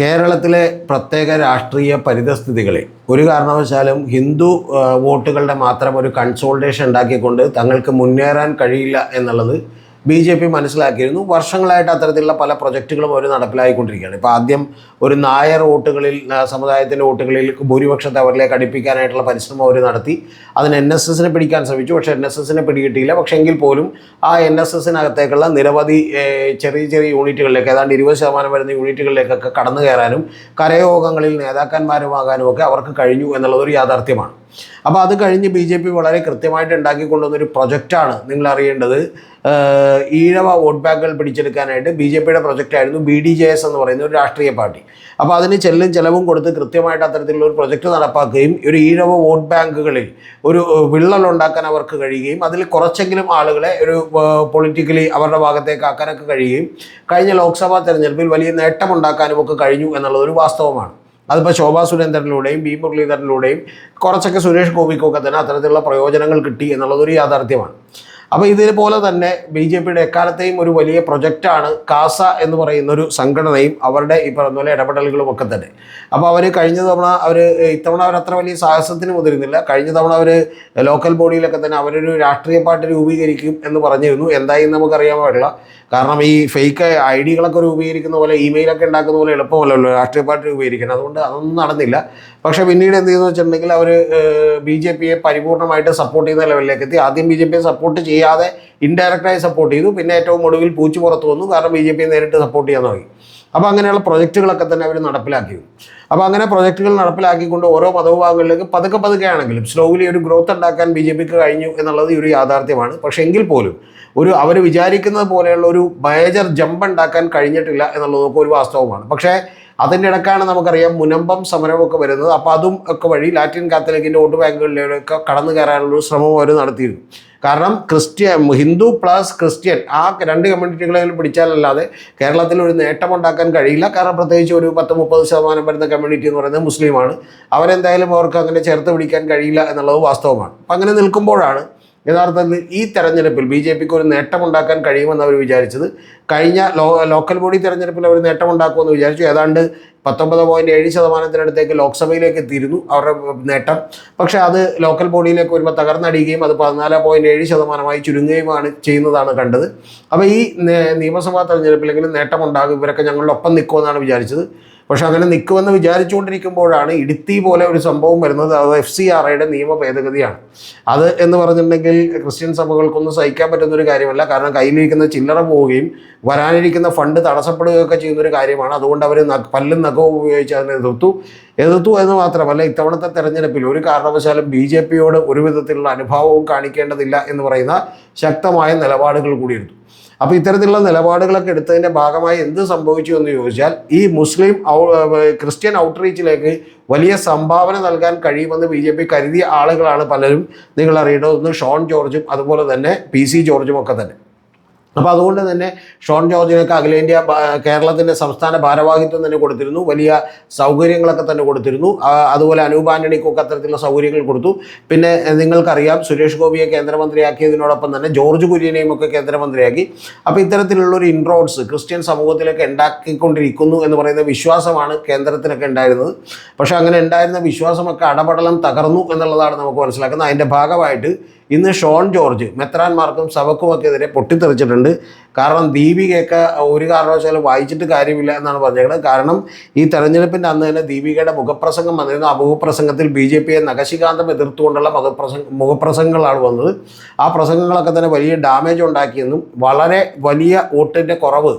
കേരളത്തിലെ പ്രത്യേക രാഷ്ട്രീയ പരിതസ്ഥിതികളിൽ ഒരു കാരണവശാലും ഹിന്ദു വോട്ടുകളുടെ മാത്രം ഒരു കൺസോൾട്ടേഷൻ ഉണ്ടാക്കിക്കൊണ്ട് തങ്ങൾക്ക് മുന്നേറാൻ കഴിയില്ല എന്നുള്ളത് ബി.ജെ.പി. മനസ്സിലാക്കിയിരുന്നു. വർഷങ്ങളായിട്ട് അത്തരത്തിലുള്ള പല പ്രൊജക്റ്റുകളും അവർ നടപ്പിലായിക്കൊണ്ടിരിക്കുകയാണ്. ഇപ്പോൾ ആദ്യം ഒരു നായർ വോട്ടുകളിൽ, സമുദായത്തിൻ്റെ വോട്ടുകളിൽ ഭൂരിപക്ഷത്തെ അവരിലേക്ക് അടുപ്പിക്കാനായിട്ടുള്ള പരിശ്രമം അവർ നടത്തി. അതിന് NSSനെ പിടിക്കാൻ ശ്രമിച്ചു. പക്ഷേ NSSനെ പിടികിട്ടിയില്ല. പക്ഷേ എങ്കിൽ പോലും ആ NSSനകത്തേക്കുള്ള നിരവധി ചെറിയ ചെറിയ യൂണിറ്റുകളിലേക്ക്, ഏതാണ്ട് 20% വരുന്ന യൂണിറ്റുകളിലേക്കൊക്കെ കടന്നു കയറാനും കരയോഗങ്ങളിൽ നേതാക്കന്മാരുമാകാനും ഒക്കെ അവർക്ക് കഴിഞ്ഞു എന്നുള്ളതൊരു യാഥാർത്ഥ്യമാണ്. അപ്പോൾ അത് കഴിഞ്ഞ് ബി.ജെ.പി. വളരെ കൃത്യമായിട്ട് ഉണ്ടാക്കിക്കൊണ്ടുവന്നൊരു പ്രൊജക്റ്റാണ് നിങ്ങൾ അറിയേണ്ടത്. ഈഴവ വോട്ട് ബാങ്കുകൾ പിടിച്ചെടുക്കാനായിട്ട് ബി.ജെ.പിയുടെ പ്രൊജക്റ്റായിരുന്നു BDJS എന്ന് പറയുന്ന ഒരു രാഷ്ട്രീയ പാർട്ടി. അപ്പോൾ അതിന് ചെലവും കൊടുത്ത് കൃത്യമായിട്ട് അത്തരത്തിലുള്ള ഒരു പ്രൊജക്റ്റ് നടപ്പാക്കുകയും ഒരു ഈഴവ വോട്ട് ബാങ്കുകളിൽ ഒരു വിള്ളലുണ്ടാക്കാൻ അവർക്ക് കഴിയുകയും അതിൽ കുറച്ചെങ്കിലും ആളുകളെ ഒരു പൊളിറ്റിക്കലി അവരുടെ ഭാഗത്തേക്ക് ആക്കാനൊക്കെ കഴിയുകയും കഴിഞ്ഞ ലോക്സഭാ തെരഞ്ഞെടുപ്പിൽ വലിയ നേട്ടമുണ്ടാക്കാനും ഒക്കെ കഴിഞ്ഞു എന്നുള്ളതൊരു വാസ്തവമാണ്. അതിപ്പോൾ ശോഭാ സുരേന്ദ്രനിലൂടെയും B. മുരളീധരനിലൂടെയും കുറച്ചൊക്കെ സുരേഷ് ഗോപിക്കൊക്കെ തന്നെ അത്തരത്തിലുള്ള പ്രയോജനങ്ങൾ കിട്ടി എന്നുള്ളതൊരു യാഥാർത്ഥ്യമാണ്. അപ്പോൾ ഇതേപോലെ തന്നെ ബി.ജെ.പിയുടെ എക്കാലത്തെയും ഒരു വലിയ പ്രൊജക്റ്റാണ് കാസ എന്ന് പറയുന്നൊരു സംഘടനയും അവരുടെ ഈ പറഞ്ഞ പോലെ ഇടപെടലുകളും ഒക്കെ തന്നെ. അപ്പോൾ അവർ കഴിഞ്ഞ തവണ ഇത്തവണ അവരത്ര വലിയ സാഹസത്തിന് മുതിരുന്നില്ല. കഴിഞ്ഞ തവണ അവർ ലോക്കൽ ബോഡിയിലൊക്കെ തന്നെ അവരൊരു രാഷ്ട്രീയ പാർട്ടി രൂപീകരിക്കും എന്ന് പറഞ്ഞിരുന്നു. എന്തായി നമുക്കറിയാൻ പാടില്ല. കാരണം ഈ ഫേക്ക് ID-കളൊക്കെ രൂപീകരിക്കുന്ന പോലെ, ഇമെയിലൊക്കെ ഉണ്ടാക്കുന്ന പോലെ എളുപ്പമല്ലല്ലോ രാഷ്ട്രീയ പാർട്ടി രൂപീകരിക്കണം. അതുകൊണ്ട് അതൊന്നും നടന്നില്ല. പക്ഷേ പിന്നീട് എന്ത് ചെയ്യുന്നു വെച്ചിട്ടുണ്ടെങ്കിൽ അവർ ബി.ജെ.പിയെ പരിപൂർണമായിട്ട് സപ്പോർട്ട് ചെയ്യുന്ന ലെവലിലേക്ക് എത്തി. ആദ്യം ബി.ജെ.പിയെ സപ്പോർട്ട് ചെയ്യാതെ ഇൻഡയറക്റ്റായി സപ്പോർട്ട് ചെയ്തു. പിന്നെ ഏറ്റവും ഒടുവിൽ പൂച്ചു പുറത്തു വന്നു. കാരണം ബി.ജെ.പിയെ നേരിട്ട് സപ്പോർട്ട് ചെയ്യാൻ തുടങ്ങി. അപ്പോൾ അങ്ങനെയുള്ള പ്രൊജക്റ്റുകളൊക്കെ തന്നെ അവർ നടപ്പിലാക്കി. അപ്പോൾ അങ്ങനെ പ്രൊജക്റ്റുകൾ നടപ്പിലാക്കിക്കൊണ്ട് ഓരോ മതവിഭാഗങ്ങളിലേക്ക് പതുക്കെ ആണെങ്കിലും സ്ലോലി ഒരു ഗ്രോത്ത് ഉണ്ടാക്കാൻ ബി.ജെ.പിക്ക് കഴിഞ്ഞു എന്നുള്ളത് ഒരു യാഥാർത്ഥ്യമാണ്. പക്ഷേ എങ്കിൽ പോലും അവർ വിചാരിക്കുന്നത് പോലെയുള്ള ഒരു മേജർ ജമ്പ് ഉണ്ടാക്കാൻ കഴിഞ്ഞിട്ടില്ല എന്നുള്ളതൊക്കെ ഒരു വാസ്തവമാണ്. പക്ഷേ അതിൻ്റെ ഇടക്കാണ് നമുക്കറിയാം മുനമ്പം സമരമൊക്കെ വരുന്നത്. അപ്പോൾ അതും ഒക്കെ വഴി ലാറ്റിൻ കാത്തലിക്കിൻ്റെ വോട്ട് ബാങ്കുകളിലൊക്കെ കടന്നു കയറാനുള്ളൊരു ശ്രമം അവർ നടത്തിയിരുന്നു. കാരണം ഹിന്ദു പ്ലസ് ക്രിസ്ത്യൻ ആ രണ്ട് കമ്മ്യൂണിറ്റികളെങ്കിലും പിടിച്ചാലല്ലാതെ കേരളത്തിൽ ഒരു നേട്ടമുണ്ടാക്കാൻ കഴിയില്ല. കാരണം പ്രത്യേകിച്ച് ഒരു 10-30% വരുന്ന കമ്മ്യൂണിറ്റി എന്ന് പറയുന്നത് മുസ്ലിമാണ്. അവരെന്തായാലും അവർക്ക് അങ്ങനെ ചേർത്ത് പിടിക്കാൻ കഴിയില്ല എന്നുള്ളത് വാസ്തവമാണ്. അപ്പം അങ്ങനെ നിൽക്കുമ്പോഴാണ് യഥാർത്ഥത്തിൽ ഈ തെരഞ്ഞെടുപ്പിൽ ബി.ജെ.പിക്ക് ഒരു നേട്ടമുണ്ടാക്കാൻ കഴിയുമെന്ന് അവർ വിചാരിച്ചത്. കഴിഞ്ഞ ലോക്കൽ ബോഡി തെരഞ്ഞെടുപ്പിൽ അവർ നേട്ടമുണ്ടാക്കുമെന്ന് വിചാരിച്ചു. ഏതാണ്ട് 19.7% ലോക്സഭയിലേക്ക് എത്തിയിരുന്നു അവരുടെ നേട്ടം. പക്ഷേ അത് ലോക്കൽ ബോഡിയിലേക്ക് വരുമ്പോൾ തകർന്നടിയുകയും അത് 14.7% ചുരുങ്ങുകയുമാണ് ചെയ്യുന്നതാണ് കണ്ടത്. അപ്പോൾ ഈ നിയമസഭാ തെരഞ്ഞെടുപ്പിലെങ്കിലും നേട്ടമുണ്ടാകും, ഇവരൊക്കെ ഞങ്ങളുടെ ഒപ്പം നിൽക്കുമെന്നാണ് വിചാരിച്ചത്. പക്ഷെ അങ്ങനെ നിൽക്കുമെന്ന് വിചാരിച്ചുകൊണ്ടിരിക്കുമ്പോഴാണ് ഇടുത്തി പോലെ ഒരു സംഭവം വരുന്നത്. അത് FCRAയുടെ നിയമ ഭേദഗതിയാണ്. അത് എന്ന് പറഞ്ഞിട്ടുണ്ടെങ്കിൽ ക്രിസ്ത്യൻ സഭകൾക്കൊന്നും സഹിക്കാൻ പറ്റുന്നൊരു കാര്യമല്ല. കാരണം കയ്യിലിരിക്കുന്ന ചില്ലറ പോവുകയും വരാനിരിക്കുന്ന ഫണ്ട് തടസ്സപ്പെടുകയൊക്കെ ചെയ്യുന്നൊരു കാര്യമാണ്. അതുകൊണ്ട് അവർ പല്ലും നഖവും ഉപയോഗിച്ച് അതിനെ എതിർത്തു എന്ന് മാത്രമല്ല, ഇത്തവണത്തെ തെരഞ്ഞെടുപ്പിൽ ഒരു കാരണവശാലും ബി.ജെ.പിയോട് ഒരു വിധത്തിലുള്ള അനുഭാവവും കാണിക്കേണ്ടതില്ല എന്ന് പറയുന്ന ശക്തമായ നിലപാടുകൾ കൂടി എടുത്തു. അപ്പോൾ ഇത്തരത്തിലുള്ള നിലപാടുകളൊക്കെ എടുത്തതിൻ്റെ ഭാഗമായി എന്ത് സംഭവിച്ചു എന്ന് ചോദിച്ചാൽ ഈ ക്രിസ്ത്യൻ ഔട്ട്റീച്ചിലേക്ക് വലിയ സംഭാവന നൽകാൻ കഴിയുമെന്ന് ബി.ജെ.പി. കരുതിയ ആളുകളാണ് പലരും. നിങ്ങൾ അറിയേണ്ടത് ഒന്ന് ഷോൺ ജോർജും അതുപോലെ തന്നെ PC ജോർജും ഒക്കെ തന്നെ. അപ്പോൾ അതുകൊണ്ട് തന്നെ ഷോൺ ജോർജിനൊക്കെ അഖിലേന്ത്യാ കേരളത്തിൻ്റെ സംസ്ഥാന ഭാരവാഹിത്വം തന്നെ കൊടുത്തിരുന്നു. വലിയ സൗകര്യങ്ങളൊക്കെ തന്നെ കൊടുത്തിരുന്നു. അതുപോലെ അനൂപ് ആൻ്റണിക്കൊക്കെ അത്തരത്തിലുള്ള സൗകര്യങ്ങൾ കൊടുത്തു. പിന്നെ നിങ്ങൾക്കറിയാം സുരേഷ് ഗോപിയെ കേന്ദ്രമന്ത്രിയാക്കിയതിനോടൊപ്പം തന്നെ ജോർജ് കുര്യനെയും ഒക്കെ കേന്ദ്രമന്ത്രിയാക്കി. അപ്പോൾ ഇത്തരത്തിലുള്ളൊരു ഇൻട്രോഡ്സ് ക്രിസ്ത്യൻ സമൂഹത്തിലേക്ക് ഉണ്ടാക്കിക്കൊണ്ടിരിക്കുന്നു എന്ന് പറയുന്ന വിശ്വാസമാണ് കേന്ദ്രത്തിനൊക്കെ ഉണ്ടായിരുന്നത്. പക്ഷേ അങ്ങനെ ഉണ്ടായിരുന്ന വിശ്വാസമൊക്കെ അടപടലം തകർന്നു എന്നുള്ളതാണ് നമുക്ക് മനസ്സിലാക്കുന്നത്. അതിൻ്റെ ഭാഗമായിട്ട് ഇന്ന് ഷോൺ ജോർജ് മെത്രാന്മാർക്കും സഭക്കുമൊക്കെതിരെ പൊട്ടിത്തെറിച്ചിട്ടുണ്ട്. കാരണം ദീപികയൊക്കെ ഒരു കാരണവശാലും വായിച്ചിട്ട് കാര്യമില്ല എന്നാണ് പറഞ്ഞേക്കുന്നത്. കാരണം ഈ തെരഞ്ഞെടുപ്പിൻ്റെ അന്ന് തന്നെ ദീപികയുടെ മുഖപ്രസംഗം വന്നിരുന്നു. ആ മുഖപ്രസംഗത്തിൽ ബി.ജെ.പിയെ നഖശികാന്തം എതിർത്തുകൊണ്ടുള്ള മുഖപ്രസംഗങ്ങളാണ് വന്നത്. ആ പ്രസംഗങ്ങളൊക്കെ തന്നെ വലിയ ഡാമേജ് ഉണ്ടാക്കിയെന്നും വളരെ വലിയ വോട്ടിൻ്റെ കുറവ്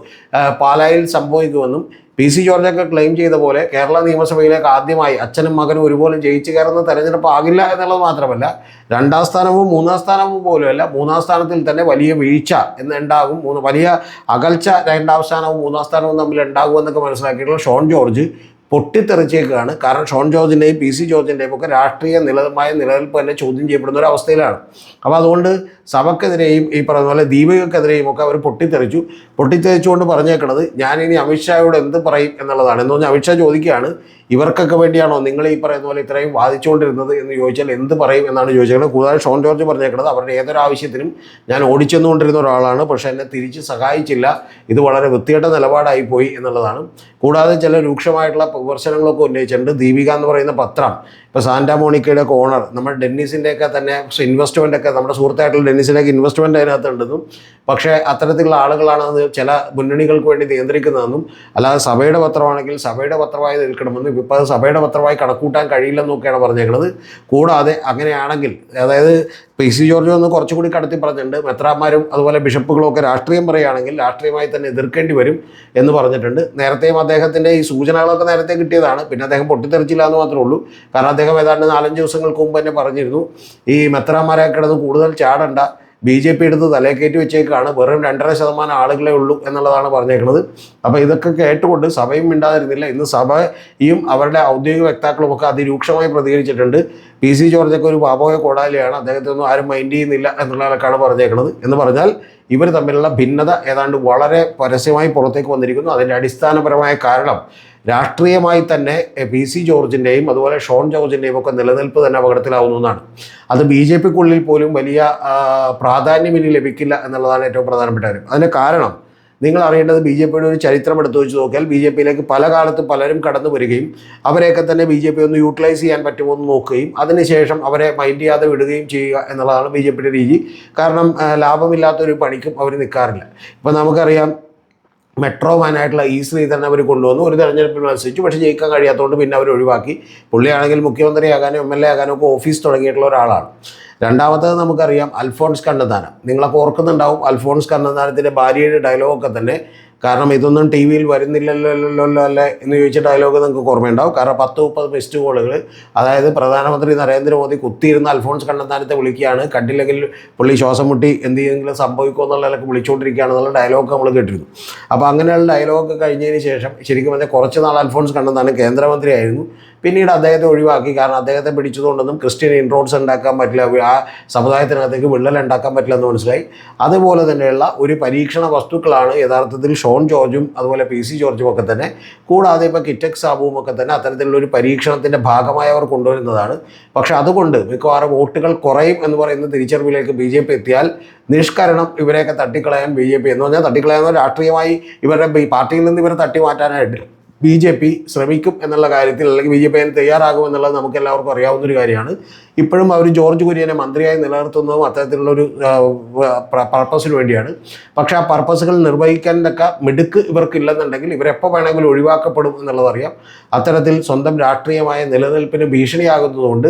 പാലായിൽ സംഭവിക്കുമെന്നും PC ജോർജൊക്കെ ക്ലെയിം ചെയ്ത പോലെ കേരള നിയമസഭയിലേക്ക് ആദ്യമായി അച്ഛനും മകനും ഒരുപോലെ ജയിച്ചു കയറുന്ന തെരഞ്ഞെടുപ്പ് ആകില്ല എന്നുള്ളത് മാത്രമല്ല, 2ാം സ്ഥാനവും 3ാം സ്ഥാനവും പോലുമല്ല, 3ാം സ്ഥാനത്തിൽ തന്നെ വലിയ വീഴ്ച എന്നുണ്ടാകും. വലിയ അകൽച്ച 2ാം സ്ഥാനവും 3ാം സ്ഥാനവും തമ്മിൽ ഉണ്ടാകുമെന്നൊക്കെ മനസ്സിലാക്കിയിട്ടുള്ള ഷോൺ ജോർജ് പൊട്ടിത്തെറിച്ചേക്കാണ്. കാരണം ഷോൺ ജോർജിൻ്റെയും പി സി ജോർജിൻ്റെയും ഒക്കെ രാഷ്ട്രീയ നിലനിൽപ്പ് തന്നെ ചോദ്യം ചെയ്യപ്പെടുന്ന ഒരു അവസ്ഥയിലാണ്. അപ്പോൾ അതുകൊണ്ട് സഭക്കെതിരെയും ഈ പറയുന്ന പോലെ ദീപികക്കെതിരെയും ഒക്കെ അവർ പൊട്ടിത്തെറിച്ചുകൊണ്ട് പറഞ്ഞേക്കണത് ഞാനിനി അമിത്ഷായോട് എന്ത് പറയും എന്നുള്ളതാണ്. എന്ന് പറഞ്ഞാൽ അമിത്ഷാ ചോദിക്കുകയാണ്, ഇവർക്കൊക്കെ വേണ്ടിയാണോ നിങ്ങൾ ഈ പറയുന്ന പോലെ ഇത്രയും വാദിച്ചുകൊണ്ടിരുന്നത് എന്ന് ചോദിച്ചാൽ എന്ത് പറയും എന്നാണ് ചോദിച്ചത്. കൂടാതെ ഷോൺ ജോർജ് പറഞ്ഞേക്കുന്നത് അവരുടെ ഏതൊരു ആവശ്യത്തിനും ഞാൻ ഓടിച്ചെന്നുകൊണ്ടിരുന്ന ഒരാളാണ്, പക്ഷേ എന്നെ തിരിച്ച് സഹായിച്ചില്ല, ഇത് വളരെ വൃത്തികെട്ട നിലപാടായി പോയി എന്നുള്ളതാണ്. കൂടാതെ ചില രൂക്ഷമായിട്ടുള്ള വിമർശനങ്ങളൊക്കെ ഉന്നയിച്ചിട്ടുണ്ട്. ദീപിക എന്ന് പറയുന്ന പത്രം ഇപ്പോൾ സാന്റാ മോണിക്കയുടെ ഒക്കെ ഓണർ നമ്മുടെ ഡെന്നീസിൻ്റെയൊക്കെ തന്നെ ഇൻവെസ്റ്റ്മെൻ്റ് ഒക്കെ നമ്മുടെ സുഹൃത്തായിട്ടുള്ള ഡെന്നീസിൻ്റെയൊക്കെ ഇൻവെസ്റ്റ്മെൻ്റ് അതിനകത്തുണ്ടെന്നും പക്ഷേ അത്തരത്തിലുള്ള ആളുകളാണ് അത് ചില മുന്നണികൾക്ക് വേണ്ടി നിയന്ത്രിക്കുന്നതെന്നും അല്ലാതെ സഭയുടെ പത്രമാണെങ്കിൽ സഭയുടെ പത്രമായി നിൽക്കണമെന്നും ഇപ്പോൾ അത് സഭയുടെ പത്രമായി കണക്കൂട്ടാൻ കഴിയില്ലെന്നൊക്കെയാണ് പറഞ്ഞേക്കുന്നത്. കൂടാതെ അങ്ങനെയാണെങ്കിൽ അതായത് പി സി ജോർജ് ഒന്ന് കുറച്ചുകൂടി കടത്തി പറഞ്ഞിട്ടുണ്ട്, മെത്രാന്മാരും അതുപോലെ ബിഷപ്പുകളും ഒക്കെ രാഷ്ട്രീയം പറയുകയാണെങ്കിൽ രാഷ്ട്രീയമായി തന്നെ എതിർക്കേണ്ടി വരും എന്ന് പറഞ്ഞിട്ടുണ്ട്. നേരത്തെയും അദ്ദേഹത്തിൻ്റെ ഈ സൂചനകളൊക്കെ നേരത്തെ കിട്ടിയതാണ്, പിന്നെ അദ്ദേഹം പൊട്ടിത്തെറിച്ചില്ല എന്ന് മാത്രമേ ഉള്ളൂ. കാരണം അദ്ദേഹം ഏതാണ്ട് 4-5 ദിവസങ്ങൾക്ക് മുമ്പ് തന്നെ പറഞ്ഞിരുന്നു, ഈ മെത്രാന്മാരെ കിടന്ന് കൂടുതൽ ചാടണ്ട, ബി ജെ പി എടുത്ത് തലയേക്കയറ്റി വെച്ചേക്കാണ്, വെറും 2.5% ആളുകളെ ഉള്ളൂ എന്നുള്ളതാണ് പറഞ്ഞേക്കുന്നത്. അപ്പോൾ ഇതൊക്കെ കേട്ടുകൊണ്ട് സഭയും മിണ്ടാതിരുന്നില്ല. ഇന്ന് സഭയും അവരുടെ ഔദ്യോഗിക വക്താക്കളുമൊക്കെ അതിരൂക്ഷമായി പ്രതികരിച്ചിട്ടുണ്ട്. പി സി ജോർജൊക്കെ ഒരു പാപോയ കോടാലിയാണ്, അദ്ദേഹത്തൊന്നും ആരും മൈൻഡ് ചെയ്യുന്നില്ല എന്നുള്ളതൊക്കെയാണ് പറഞ്ഞേക്കുന്നത്. എന്ന് പറഞ്ഞാൽ ഇവർ തമ്മിലുള്ള ഭിന്നത ഏതാണ്ട് വളരെ പരസ്യമായി പുറത്തേക്ക് വന്നിരിക്കുന്നു. അതിൻ്റെ അടിസ്ഥാനപരമായ കാരണം രാഷ്ട്രീയമായി തന്നെ പി സി ജോർജിൻ്റെയും അതുപോലെ ഷോൺ ജോർജിൻ്റെയും ഒക്കെ നിലനിൽപ്പ് തന്നെ അപകടത്തിലാവുന്നു എന്നാണ്. അത് ബി ജെ പിക്കുള്ളിൽ പോലും വലിയ പ്രാധാന്യം ഇനി ലഭിക്കില്ല എന്നുള്ളതാണ് ഏറ്റവും പ്രധാനപ്പെട്ട കാര്യം. അതിന് കാരണം നിങ്ങൾ അറിയേണ്ടത് ബി ജെ പിയുടെ ഒരു ചരിത്രം എടുത്തു വെച്ച് നോക്കിയാൽ ബി ജെ പിയിലേക്ക് പല കാലത്തും പലരും കടന്നു വരികയും അവരെയൊക്കെ തന്നെ ബി ജെ പി ഒന്ന് യൂട്ടിലൈസ് ചെയ്യാൻ പറ്റുമോ എന്ന് നോക്കുകയും അതിനുശേഷം അവരെ മൈൻഡ് ചെയ്യാതെ വിടുകയും ചെയ്യുക എന്നുള്ളതാണ് ബി ജെ പിയുടെ രീതി. കാരണം ലാഭമില്ലാത്തൊരു പണിക്കും അവർ നിൽക്കാറില്ല. ഇപ്പം നമുക്കറിയാം മെട്രോമാനായിട്ടുള്ള ഈ ശ്രീധരൻ അവർ കൊണ്ടുവന്നു, ഒരു തെരഞ്ഞെടുപ്പിൽ മത്സരിച്ചു, പക്ഷേ ജയിക്കാൻ കഴിയാത്തതുകൊണ്ട് പിന്നെ അവർ ഒഴിവാക്കി. പുള്ളിയാണെങ്കിൽ മുഖ്യമന്ത്രിയാകാനും എം.എൽ.എ ആകാനും ഒക്കെ ഓഫീസ് തുടങ്ങിയിട്ടുള്ള ഒരാളാണ്. രണ്ടാമത്തേത് നമുക്കറിയാം അൽഫോൺസ് കണ്ണന്താനം. നിങ്ങളൊക്കെ ഓർക്കുന്നുണ്ടാവും അൽഫോൺസ് കണ്ണന്താനത്തിൻ്റെ ഭാര്യയുടെ ഡയലോഗൊക്കെ തന്നെ. കാരണം ഇതൊന്നും ടി വിയിൽ വരുന്നില്ലല്ലോ അല്ലേ എന്ന് ചോദിച്ച ഡയലോഗ് നിങ്ങൾക്ക് ഓർമ്മയുണ്ടാവും. കാരണം 10-30 മിസ്ഡ് കോളുകൾ, അതായത് പ്രധാനമന്ത്രി നരേന്ദ്രമോദി കുത്തിയിരുന്ന അൽഫോൺസ് കണ്ണന്താനത്തെ വിളിക്കുകയാണ്, കണ്ടില്ലെങ്കിൽ പുള്ളി ശ്വാസം മുട്ടി എന്തെങ്കിലും സംഭവിക്കുമോ എന്നുള്ളതൊക്കെ വിളിച്ചുകൊണ്ടിരിക്കുകയാണെന്നുള്ള ഡയലോഗ് നമ്മൾ കേട്ടിരുന്നു. അപ്പോൾ അങ്ങനെയുള്ള ഡയലോഗൊക്കെ കഴിഞ്ഞതിന് ശേഷം ശരിക്കും പറഞ്ഞാൽ കുറച്ച് നാൾ അൽഫോൺസ് കണ്ണന്താനം കേന്ദ്രമന്ത്രിയായിരുന്നു. പിന്നീട് അദ്ദേഹത്തെ ഒഴിവാക്കി. കാരണം അദ്ദേഹത്തെ പിടിച്ചതുകൊണ്ടൊന്നും ക്രിസ്ത്യൻ ഇൻട്രോഡ്സ് ഉണ്ടാക്കാൻ പറ്റില്ല, ആ സമുദായത്തിനകത്തേക്ക് വിള്ളൽ ഉണ്ടാക്കാൻ പറ്റില്ല എന്ന് മനസ്സിലായി. അതുപോലെ തന്നെയുള്ള ഒരു പരീക്ഷണ വസ്തുക്കളാണ് യഥാർത്ഥത്തിൽ ഷോൺ ജോർജും അതുപോലെ പി സി ജോർജും ഒക്കെ തന്നെ. കൂടാതെ ഇപ്പോൾ കിറ്റക് സാബുവും ഒക്കെ തന്നെ അത്തരത്തിലുള്ള ഒരു പരീക്ഷണത്തിൻ്റെ ഭാഗമായി അവർ കൊണ്ടുവരുന്നതാണ്. പക്ഷേ അതുകൊണ്ട് മിക്കവാറും വോട്ടുകൾ കുറയും എന്ന് പറയുന്ന തിരിച്ചറിവിലേക്ക് ബി ജെ പി എത്തിയാൽ നിഷ്കരണം ഇവരെയൊക്കെ തട്ടിക്കളയാൻ ബി ജെ പി എന്ന് പറഞ്ഞാൽ തട്ടിക്കളയാൻ രാഷ്ട്രീയമായി ഇവരുടെ പാർട്ടിയിൽ നിന്ന് ഇവരെ തട്ടി മാറ്റാനായിട്ട് ബി ജെ പി ശ്രമിക്കും എന്നുള്ള കാര്യത്തിൽ, അല്ലെങ്കിൽ ബി ജെ പി അതിന് തയ്യാറാകുമെന്നുള്ളത് നമുക്ക് എല്ലാവർക്കും അറിയാവുന്നൊരു കാര്യമാണ്. ഇപ്പോഴും അവർ ജോർജ് കുര്യനെ മന്ത്രിയായി നിലനിർത്തുന്നതും അത്തരത്തിലുള്ളൊരു പർപ്പസിന് വേണ്ടിയാണ്. പക്ഷേ ആ പർപ്പസുകൾ നിർവഹിക്കാനൊക്കെ മിടുക്ക് ഇവർക്കില്ലെന്നുണ്ടെങ്കിൽ ഇവരെപ്പോൾ വേണമെങ്കിലും ഒഴിവാക്കപ്പെടും എന്നുള്ളതറിയാം. അത്തരത്തിൽ സ്വന്തം രാഷ്ട്രീയമായ നിലനിൽപ്പിന് ഭീഷണിയാകുന്നതുകൊണ്ട്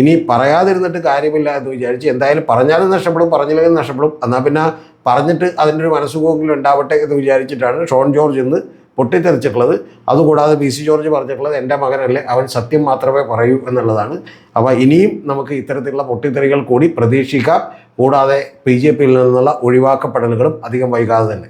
ഇനി പറയാതിരുന്നിട്ട് കാര്യമില്ല എന്ന് വിചാരിച്ച് എന്തായാലും പറഞ്ഞാലും നഷ്ടപ്പെടും, പറഞ്ഞില്ലെങ്കിലും നഷ്ടപ്പെടും, എന്നാൽ പിന്നെ പറഞ്ഞിട്ട് അതിൻ്റെ ഒരു മനസ്സുഖമെങ്കിലും ഉണ്ടാവട്ടെ എന്ന് വിചാരിച്ചിട്ടാണ് ഷോൺ ജോർജ് ഇന്ന് പൊട്ടിത്തെറിച്ചിട്ടുള്ളത്. അതുകൂടാതെ പി സി ജോർജ് പറഞ്ഞിട്ടുള്ളത് എൻ്റെ മകനല്ലേ, അവൻ സത്യം മാത്രമേ പറയൂ എന്നുള്ളതാണ്. അപ്പോൾ ഇനിയും നമുക്ക് ഇത്തരത്തിലുള്ള പൊട്ടിത്തെറികൾ കൂടി പ്രതീക്ഷിക്കാം. കൂടാതെ ബി ജെ പിയിൽ നിന്നുള്ള ഒഴിവാക്കപ്പെടലുകളും അധികം വൈകാതെ തന്നെ.